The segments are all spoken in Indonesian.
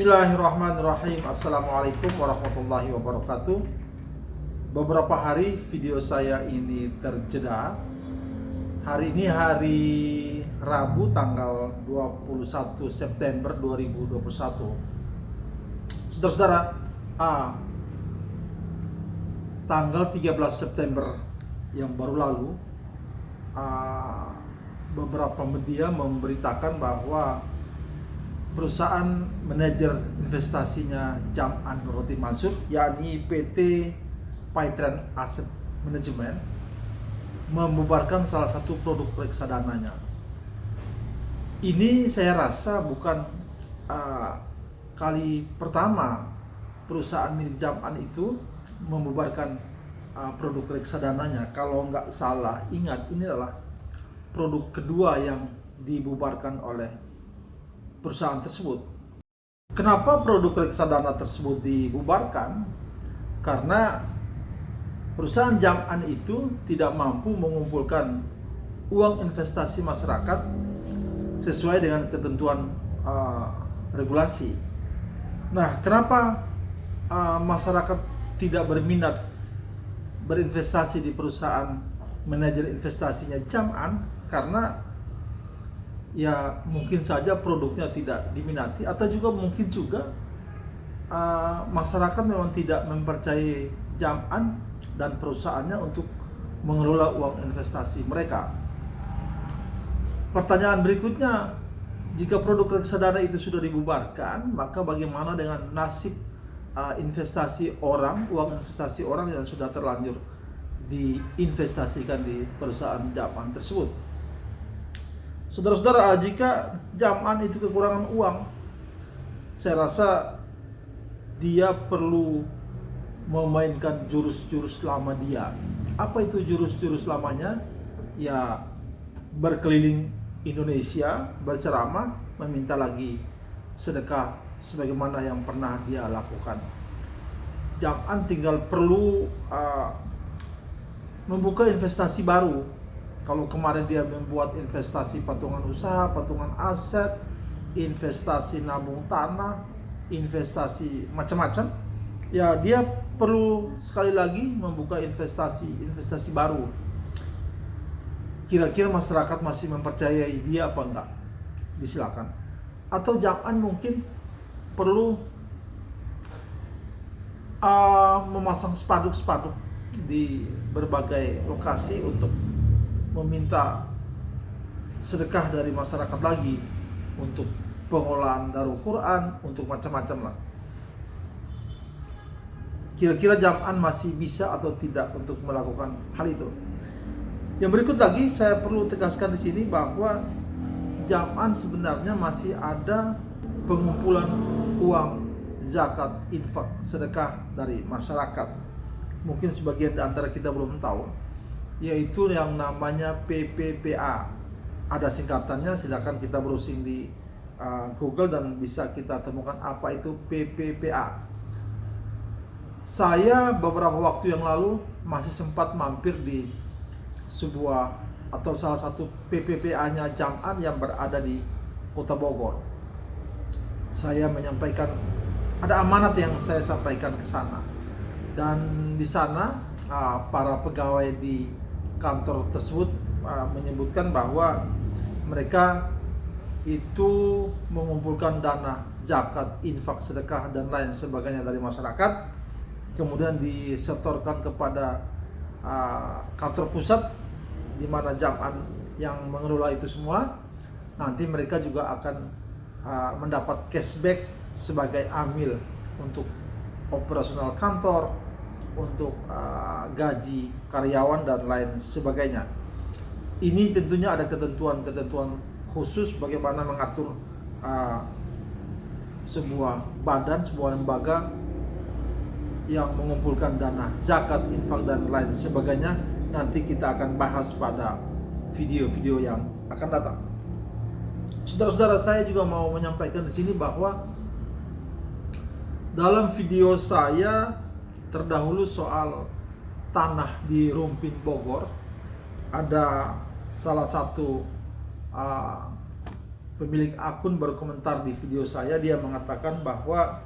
Bismillahirrahmanirrahim. Assalamualaikum warahmatullahi wabarakatuh. Beberapa hari video saya ini terjeda. Hari ini hari Rabu tanggal 21 September 2021. Saudara-saudara, tanggal 13 September yang baru lalu, beberapa media memberitakan bahwa perusahaan manajer investasinya Jam'an Nurrotin Mansur, yakni PT Paitren Asset Management, membubarkan salah satu produk reksadananya. Ini saya rasa bukan kali pertama perusahaan milik Jam'an itu membubarkan produk reksadananya. Kalau nggak salah ingat, ini adalah produk kedua yang dibubarkan oleh perusahaan tersebut. Kenapa produk reksadana tersebut dibubarkan? Karena perusahaan Jam'an itu tidak mampu mengumpulkan uang investasi masyarakat sesuai dengan ketentuan regulasi. Nah, kenapa masyarakat tidak berminat berinvestasi di perusahaan manajer investasinya Jam'an? Karena ya mungkin saja produknya tidak diminati, atau juga mungkin juga masyarakat memang tidak mempercayai Jam'an dan perusahaannya untuk mengelola uang investasi mereka. Pertanyaan berikutnya, jika produk reksadana itu sudah dibubarkan, maka bagaimana dengan nasib investasi orang, uang investasi orang yang sudah terlanjur diinvestasikan di perusahaan Jam'an tersebut? Saudara-saudara, jika Jam'an itu kekurangan uang, saya rasa dia perlu memainkan jurus-jurus lama dia. Apa itu jurus-jurus lamanya? Ya, berkeliling Indonesia, berceramah, meminta lagi sedekah sebagaimana yang pernah dia lakukan. Jam'an tinggal perlu membuka investasi baru. Kalau kemarin dia membuat investasi patungan usaha, patungan aset, investasi nabung tanah, investasi macam-macam, ya dia perlu sekali lagi membuka investasi baru. Kira-kira masyarakat masih mempercayai dia apa enggak? Disilakan. Atau Jam'an mungkin perlu memasang spanduk-spanduk di berbagai lokasi untuk meminta sedekah dari masyarakat lagi untuk pengolahan Darul Quran, untuk macam-macam lah. Kira-kira Jam'an masih bisa atau tidak untuk melakukan hal itu? Yang berikut lagi saya perlu tegaskan di sini bahwa Jam'an sebenarnya masih ada pengumpulan uang zakat, infak, sedekah dari masyarakat. Mungkin sebagian di antara kita belum tahu, yaitu yang namanya PPPA. Ada singkatannya, silakan kita browsing di Google dan bisa kita temukan apa itu PPPA. Saya beberapa waktu yang lalu masih sempat mampir di sebuah atau salah satu PPPA-nya Jam'an yang berada di Kota Bogor. Saya menyampaikan, ada amanat yang saya sampaikan ke sana, dan di sana para pegawai di kantor tersebut menyebutkan bahwa mereka itu mengumpulkan dana zakat, infak, sedekah dan lain sebagainya dari masyarakat, kemudian disetorkan kepada kantor pusat di mana Jam'an yang mengelola itu semua. Nanti mereka juga akan mendapat cashback sebagai amil untuk operasional kantor, untuk gaji karyawan dan lain sebagainya. Ini tentunya ada ketentuan-ketentuan khusus bagaimana mengatur sebuah badan, sebuah lembaga yang mengumpulkan dana zakat, infak dan lain sebagainya. Nanti kita akan bahas pada video-video yang akan datang. Saudara-saudara, saya juga mau menyampaikan di sini bahwa dalam video saya terdahulu soal tanah di Rumpin Bogor, ada salah satu pemilik akun berkomentar di video saya. Dia mengatakan bahwa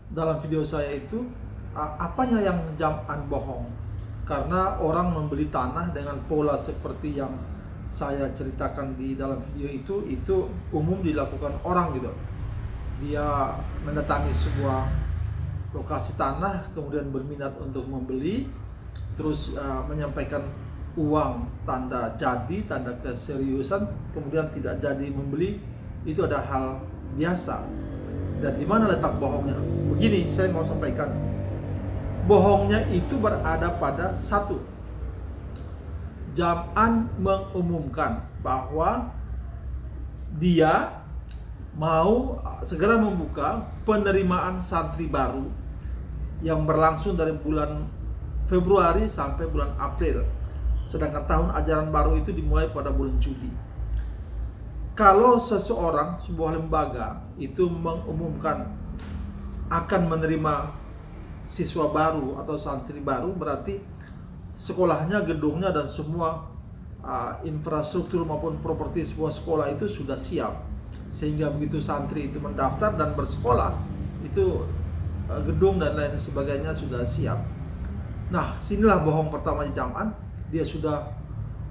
dalam video saya itu apanya yang jam'an bohong, karena orang membeli tanah dengan pola seperti yang saya ceritakan di dalam video itu umum dilakukan orang gitu. Dia mendatangi sebuah lokasi tanah, kemudian berminat untuk membeli, terus menyampaikan uang tanda jadi, tanda keseriusan, kemudian tidak jadi membeli. Itu ada hal biasa. Dan di mana letak bohongnya? Begini, saya mau sampaikan. Bohongnya itu berada pada satu. Jam'an mengumumkan bahwa dia mau segera membuka penerimaan santri baru yang berlangsung dari bulan Februari sampai bulan April. Sedangkan tahun ajaran baru itu dimulai pada bulan Juli. Kalau seseorang, sebuah lembaga itu mengumumkan akan menerima siswa baru atau santri baru, berarti sekolahnya, gedungnya, dan semua infrastruktur maupun properti sebuah sekolah itu sudah siap. Sehingga begitu santri itu mendaftar dan bersekolah, itu gedung dan lain sebagainya sudah siap. Nah, sinilah bohong pertamanya jam'an. Dia sudah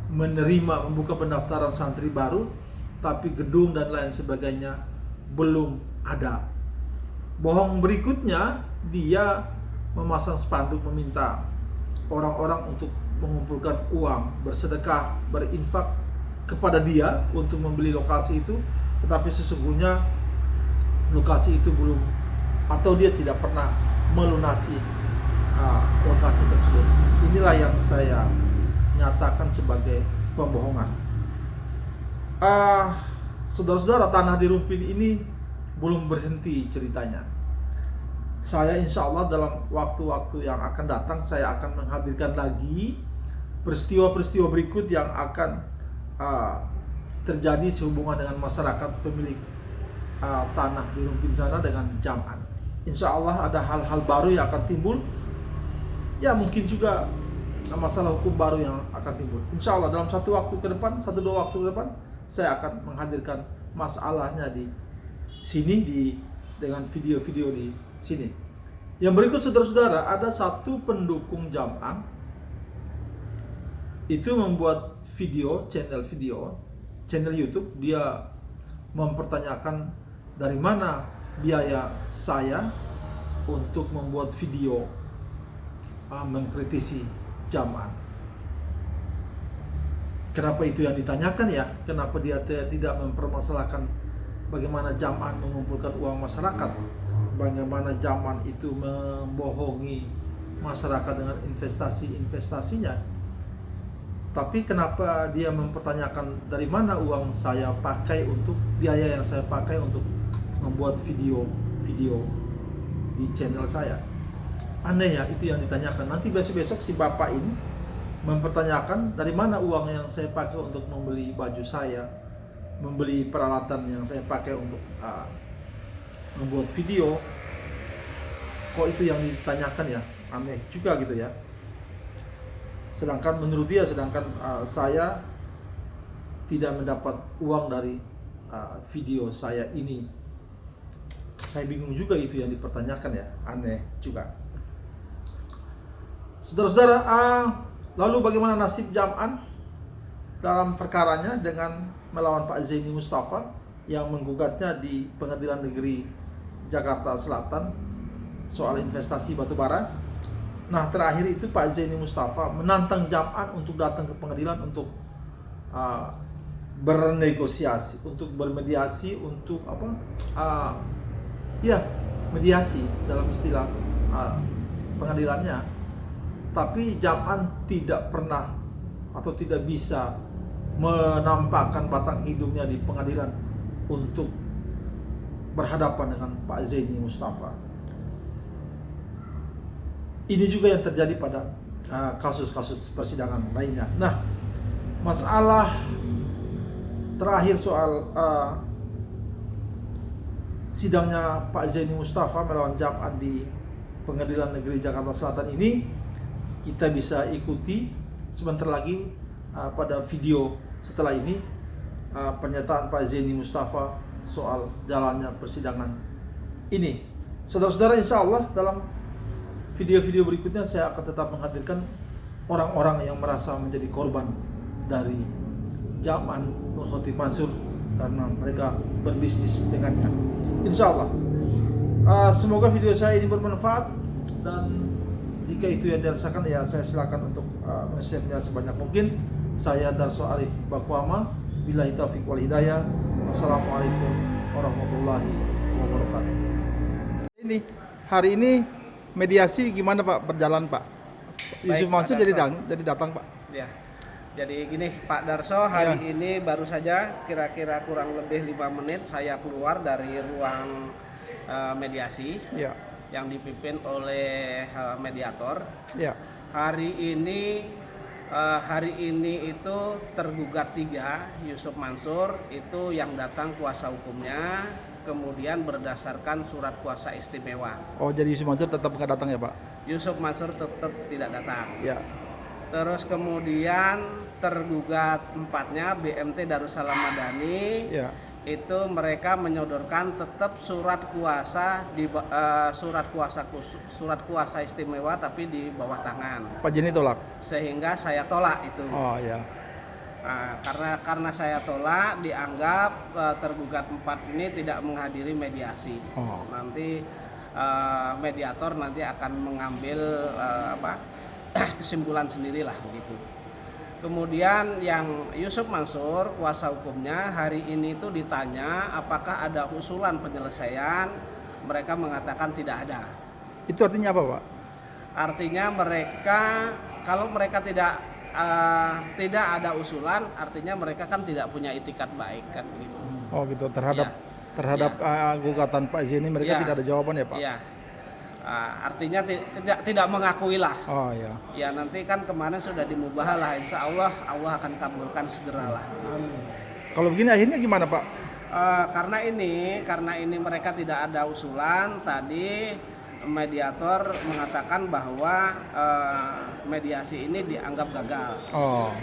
menerima, membuka pendaftaran santri baru, tapi gedung dan lain sebagainya belum ada. Bohong berikutnya, dia memasang spanduk meminta orang-orang untuk mengumpulkan uang, bersedekah, berinfak kepada dia untuk membeli lokasi itu, tetapi sesungguhnya lokasi itu belum, atau dia tidak pernah melunasi lokasi tersebut. Inilah yang saya nyatakan sebagai pembohongan. Saudara-saudara, tanah di Rumpin ini belum berhenti ceritanya. Saya insya Allah dalam waktu-waktu yang akan datang, saya akan menghadirkan lagi peristiwa-peristiwa berikut yang akan terjadi sehubungan dengan masyarakat pemilik tanah di Rumpin sana dengan jam'an. Insya Allah ada hal-hal baru yang akan timbul. Ya, mungkin juga masalah hukum baru yang akan timbul. Insya Allah dalam satu dua waktu ke depan, saya akan menghadirkan masalahnya di sini dengan video-video di sini. Yang berikut, saudara-saudara, ada satu pendukung jam'an itu membuat channel YouTube. Dia mempertanyakan dari mana biaya saya untuk membuat video mengkritisi jam'an. Kenapa itu yang ditanyakan ya? Kenapa dia tidak mempermasalahkan bagaimana jam'an mengumpulkan uang masyarakat, bagaimana jam'an itu membohongi masyarakat dengan investasinya? Tapi kenapa dia mempertanyakan dari mana uang saya pakai untuk biaya yang saya pakai untuk membuat video di channel saya? Aneh ya, itu yang ditanyakan. Nanti besok-besok si bapak ini mempertanyakan dari mana uang yang saya pakai untuk membeli baju saya, membeli peralatan yang saya pakai untuk membuat video. Kok itu yang ditanyakan ya? Aneh juga gitu ya. Sedangkan menurut dia, saya tidak mendapat uang dari video saya ini. Saya bingung juga itu yang dipertanyakan ya. Aneh juga. Saudara-saudara, lalu bagaimana nasib jam'an dalam perkaranya dengan melawan Pak Zaini Mustafa yang menggugatnya di Pengadilan Negeri Jakarta Selatan soal investasi batubara? Nah, terakhir itu Pak Zaini Mustafa menantang jam'an untuk datang ke pengadilan untuk bernegosiasi, untuk bermediasi, untuk mediasi dalam istilah pengadilannya. Tapi jam'an tidak pernah atau tidak bisa menampakkan batang hidungnya di pengadilan untuk berhadapan dengan Pak Zaini Mustafa. Ini juga yang terjadi pada kasus-kasus persidangan lainnya. Nah, masalah terakhir soal sidangnya Pak Zaini Mustafa melawan jam'an di Pengadilan Negeri Jakarta Selatan ini kita bisa ikuti sebentar lagi pada video setelah ini. pernyataan Pak Zeni Mustafa soal jalannya persidangan ini. Saudara-saudara, insya Allah dalam video-video berikutnya saya akan tetap menghadirkan orang-orang yang merasa menjadi korban dari Jaman Nur Khotimah Mansur karena mereka berbisnis dengannya. Insya Allah. Semoga video saya ini bermanfaat, dan jika itu yang dirasakan ya saya silakan untuk men-share-nya sebanyak mungkin. Saya Darso Arif Bakwama, billahi taufiq wal hidayah. Wassalamualaikum warahmatullahi wabarakatuh. Hari ini mediasi gimana Pak berjalan Pak? Yusuf Mansur jadi datang Pak. Ya. Jadi gini Pak Darso, hari ini baru saja kira-kira kurang lebih 5 menit saya keluar dari ruang mediasi yang dipimpin oleh mediator. Hari ini itu tergugat 3, Yusuf Mansur itu yang datang kuasa hukumnya, kemudian berdasarkan surat kuasa istimewa. Oh, jadi Yusuf Mansur tetap nggak datang ya Pak? Yusuf Mansur tetap tidak datang. Ya. Terus kemudian tergugat 4-nya BMT Darussalam Madani. Ya. Itu mereka menyodorkan tetap surat kuasa surat kuasa istimewa tapi di bawah tangan. Pak Jeni tolak. Sehingga saya tolak itu. Oh ya. Karena saya tolak, dianggap tergugat 4 ini tidak menghadiri mediasi. Nanti mediator nanti akan mengambil kesimpulan sendirilah begitu. Kemudian yang Yusuf Mansur, kuasa hukumnya, hari ini itu ditanya apakah ada usulan penyelesaian, mereka mengatakan tidak ada. Itu artinya apa Pak? Artinya kalau mereka tidak ada usulan, artinya mereka kan tidak punya itikat baik kan gitu. Oh gitu, terhadap gugatan Pak Zeni mereka tidak ada jawaban ya Pak? Iya. Artinya tidak mengakui lah. Oh ya. Ya nanti kan kemarin sudah dimubah lah, insya Allah akan kabulkan segera lah. Kalau begini akhirnya gimana Pak? Karena ini mereka tidak ada usulan, tadi mediator mengatakan bahwa mediasi ini dianggap gagal.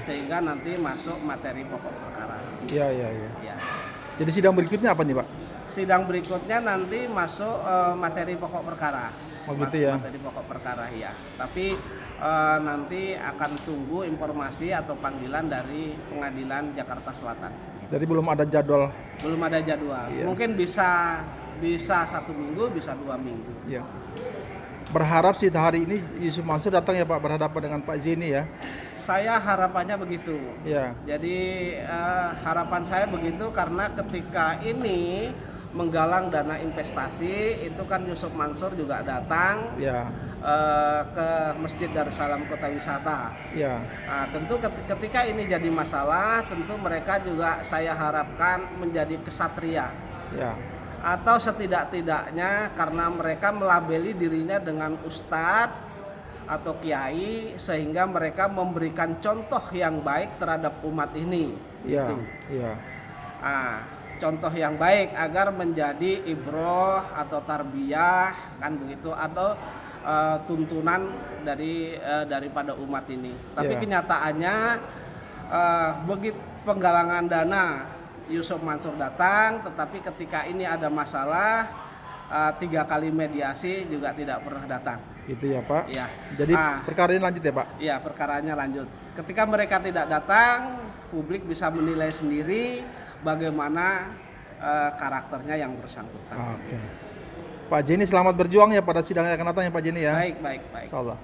Sehingga nanti masuk materi pokok perkara. Iya. Jadi sidang berikutnya apa nih Pak? Sidang berikutnya nanti masuk materi pokok perkara. Oh gitu ya. Materi pokok perkara ya. Tapi nanti akan tunggu informasi atau panggilan dari Pengadilan Jakarta Selatan. Jadi belum ada jadwal. Belum ada jadwal. Iya. Mungkin bisa 1 minggu, bisa 2 minggu. Iya. Berharap sih hari ini Yusuf Mansur datang ya Pak, berhadapan dengan Pak Zeni ya. Saya harapannya begitu. Ya. Jadi harapan saya begitu karena ketika ini menggalang dana investasi itu kan Yusuf Mansur juga datang ke Masjid Darussalam Kota Wisata. Tentu ketika ini jadi masalah, tentu mereka juga saya harapkan menjadi kesatria. Atau setidak-tidaknya karena mereka melabeli dirinya dengan ustadz atau kiai, sehingga mereka memberikan contoh yang baik terhadap umat ini. Contoh yang baik agar menjadi ibroh atau tarbiyah kan begitu, atau tuntunan daripada umat ini. Tapi kenyataannya begitu penggalangan dana Yusuf Mansur datang, tetapi ketika ini ada masalah 3 kali mediasi juga tidak pernah datang. Itu ya Pak. Ya. Jadi perkara ini lanjut ya Pak? Iya, perkaranya lanjut. Ketika mereka tidak datang, publik bisa menilai sendiri bagaimana karakternya yang bersangkutan. Oke. Pak Jeni selamat berjuang ya pada sidang yang akan datang ya Pak Jeni ya. Baik. Insyaallah.